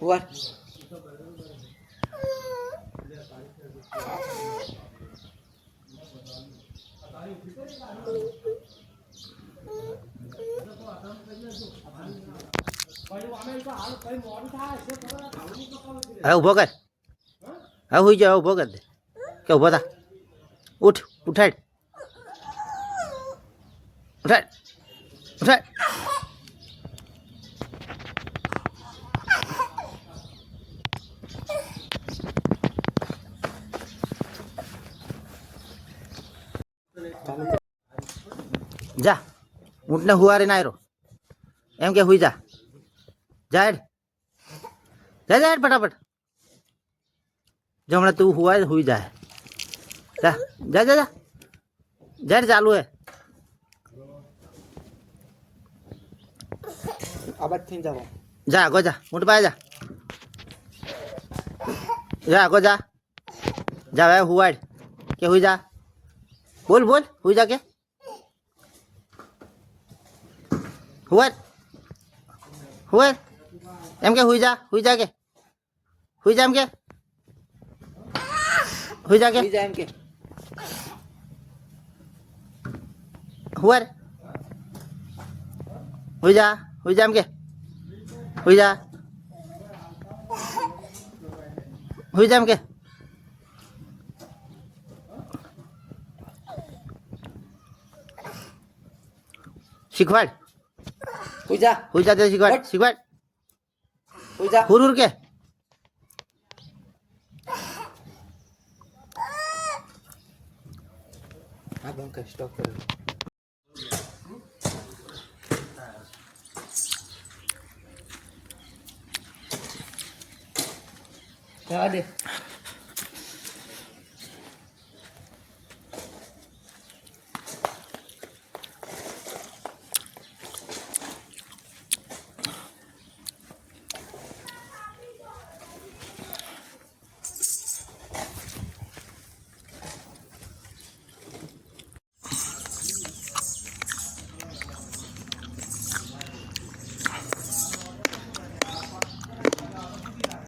What? હવે ઉભો કર હવે હુઈ જાવ ઉભો કર દે કે ઉભો થા ઉઠ ઉઠાડ ઉઠાડ ઉઠાડ જા ઊંટને હુવારી ના આવ્યો એમ કે હુઈ જા જા હેડ જા જા હેડ ફટાફટ જો હમણાં તું હુવાય હુઈ જાય જા જા જા જા જા હેડ ચાલુ હે આબાદ થઈને જાવ જા આગો જા ઊંટ પાસે જા આગો જા જા ભાઈ હુવાડ કે હુઈ જા બોલ બોલ હુઈ જા કે હુવાડ હુવાડ એમ કે હુઈ જા કે હુઈ જા એમ કે હુઈ જા કે બીજા એમ કે હુવાડ હુઈ જા એમ કે હુઈ જા એમ કે શીખવાડ હુઈ જા તે શીખવાડ હુઈ જા હુર કે હા બંક સ્ટોપ કરો જવા દે